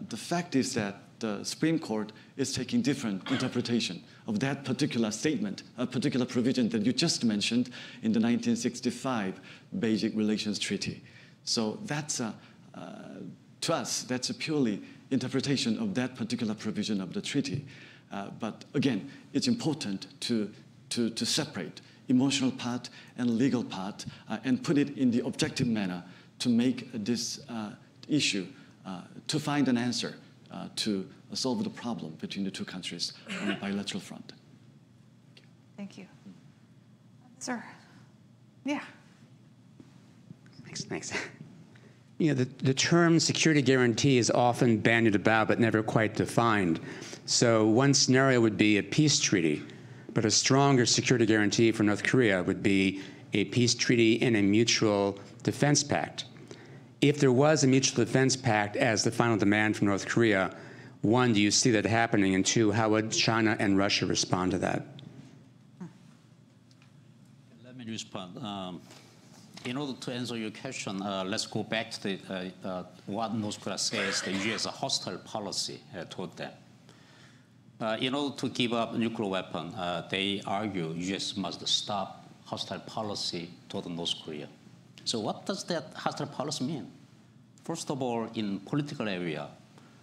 F: the fact is that the Supreme Court is taking different interpretation of that particular statement, a particular provision that you just mentioned in the 1965 Beijing Relations Treaty. So that's, to us, that's a purely interpretation of that particular provision of the treaty. But again, it's important to separate emotional part and legal part and put it in the objective manner to make this issue, to find an answer to solve the problem between the two countries on the bilateral front.
C: Thank you. Sir. Yeah.
J: Thanks. You know, the term security guarantee is often bandied about but never quite defined. So one scenario would be a peace treaty, but a stronger security guarantee for North Korea would be a peace treaty and a mutual defense pact. If there was a mutual defense pact as the final demand from North Korea, one, do you see that happening? And two, how would China and Russia respond to that?
E: Let me respond. In order to answer your question, let's go back to what North Korea says the U.S. hostile policy toward them. In order to give up nuclear weapon, they argue U.S. must stop hostile policy toward North Korea. So what does that hostile policy mean? First of all, in political area,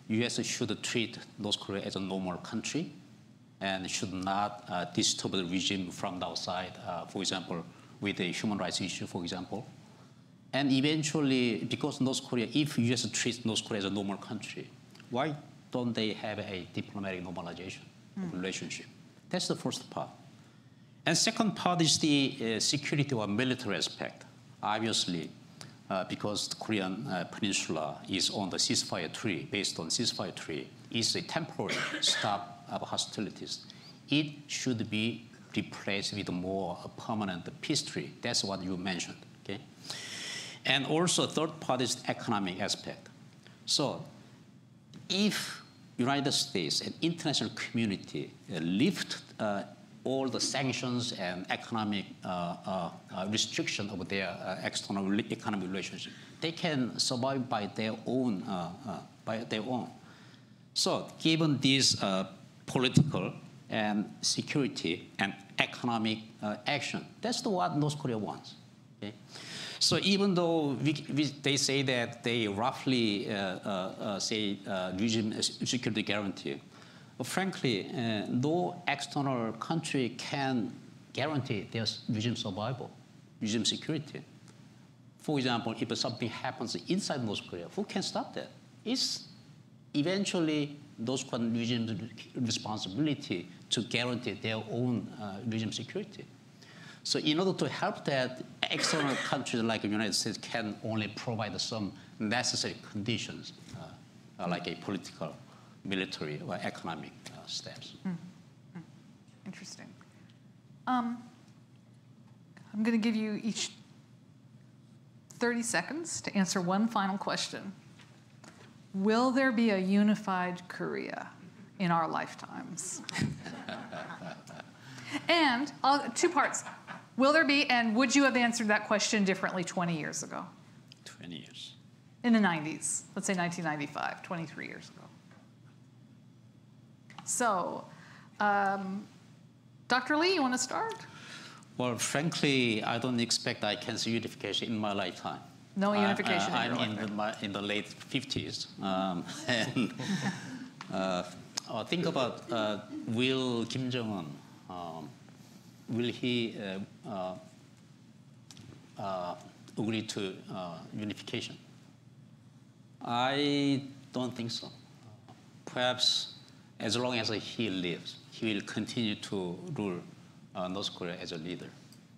E: U.S. should treat North Korea as a normal country and should not disturb the regime from the outside, for example, with the human rights issue, for example. And eventually, because North Korea, if U.S. treats North Korea as a normal country, why don't they have a diplomatic normalization relationship? That's the first part. And second part is the security or military aspect. Obviously, because the Korean Peninsula is on the ceasefire treaty, based on ceasefire treaty, is a temporary stop of hostilities. It should be replaced with more permanent peace treaty. That's what you mentioned, okay? And also third part is the economic aspect. So if United States and international community lift all the sanctions and economic restriction of their external economic relationship, they can survive by their own. So given this political and security and economic action, that's what North Korea wants. Okay? So even though they say that they roughly say regime security guarantee, but frankly, no external country can guarantee their regime survival, regime security. For example, if something happens inside North Korea, who can stop that? It's eventually those regimes' responsibility to guarantee their own regime security. So in order to help that, external countries like the United States can only provide some necessary conditions, like a political, military, or economic steps.
C: Interesting. I'm going to give you each 30 seconds to answer one final question. Will there be a unified Korea in our lifetimes? And two parts. Will there be, and would you have answered that question differently 20 years ago?
E: 20 years.
C: In the 90s, let's say 1995, 23 years ago. So, Dr. Lee, you want to start?
E: Well, frankly, I don't expect I can see unification in my lifetime.
C: No unification in your
E: I'm
C: lifetime.
E: in the late 50s. And think about will Kim Jong-un, will he agree to unification? I don't think so. Perhaps as long as he lives, he will continue to rule North Korea as a leader.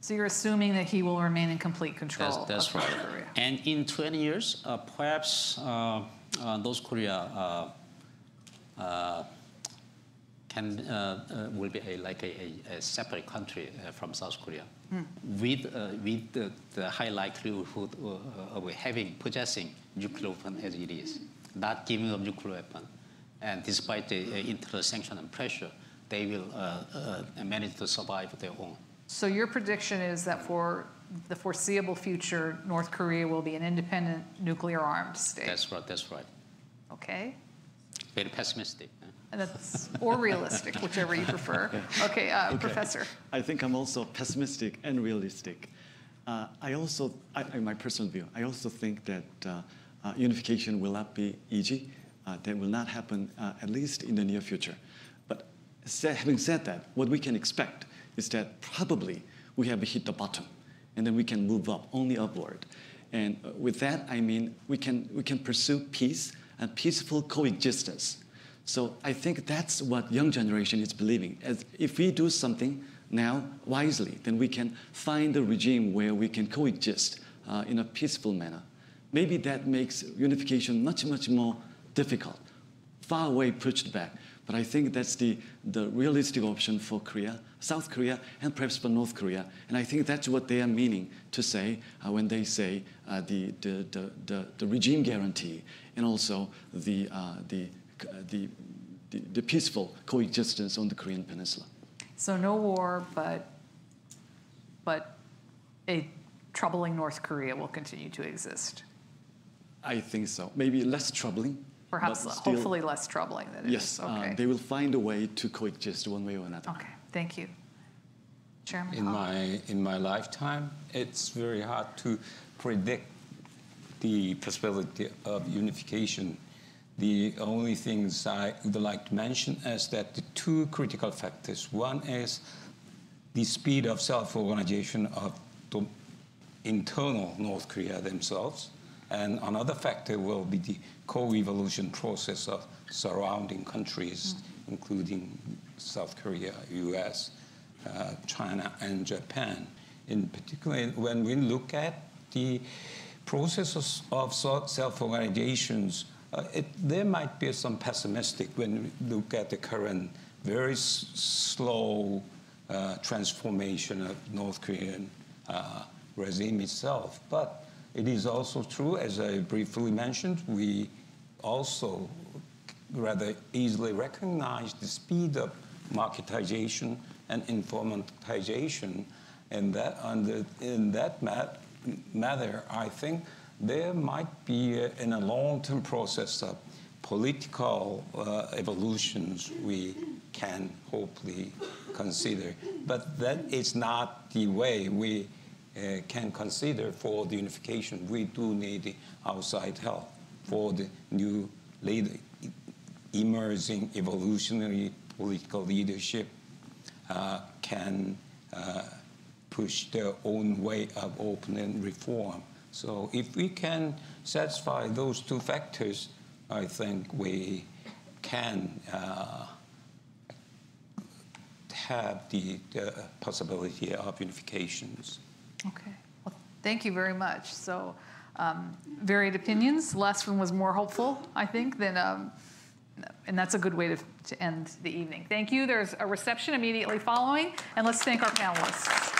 C: So you're assuming that he will remain in complete control
E: That's
C: of
E: right.
C: North Korea.
E: And in 20 years, perhaps North Korea will be a separate country from South Korea, with the high likelihood of possessing nuclear weapon as it is, not giving up nuclear weapon, and despite the internal sanction and pressure, they will manage to survive their own.
C: So your prediction is that for the foreseeable future, North Korea will be an independent nuclear-armed state.
E: That's right. That's right.
C: Okay.
E: Very pessimistic.
C: And that's, or realistic, whichever you prefer. Okay, Professor.
F: I think I'm also pessimistic and realistic. In my personal view, I also think that unification will not be easy. That will not happen, at least in the near future. But having said that, what we can expect is that probably we have hit the bottom, and then we can move up, only upward. And with that, I mean we can pursue peace and peaceful coexistence. So I think that's what young generation is believing. As if we do something now wisely, then we can find a regime where we can coexist in a peaceful manner. Maybe that makes unification much, much more difficult, far away, pushed back. But I think that's the realistic option for Korea, South Korea, and perhaps for North Korea. And I think that's what they are meaning to say when they say the regime guarantee and also the peaceful coexistence on the Korean Peninsula.
C: So no war, but a troubling North Korea will continue to exist.
F: I think so. Maybe less troubling.
C: Perhaps hopefully less troubling than it is.
F: Yes,
C: Okay.
F: they will find a way to coexist one way or another.
C: Okay, thank you. Chairman
D: In my lifetime, it's very hard to predict the possibility of unification. The only things I would like to mention is that the two critical factors. One is the speed of self-organization of the internal North Korea themselves. And another factor will be the co-evolution process of surrounding countries, including South Korea, US, China, and Japan. In particular, when we look at the processes of self-organizations, there might be some pessimistic when we look at the current very slow transformation of North Korean regime itself. But it is also true, as I briefly mentioned, we also rather easily recognize the speed of marketization and informatization, and that in that matter, I think there might be in a long-term process of political evolutions we can hopefully consider. But that is not the way we can consider for the unification. We do need the outside help for the new emerging evolutionary political leadership can push their own way of open reform. So if we can satisfy those two factors, I think we can have the possibility of unifications.
C: Okay. Well, thank you very much. So, varied opinions. The last one was more hopeful, I think, than, and that's a good way to end the evening. Thank you. There's a reception immediately following, and let's thank our panelists.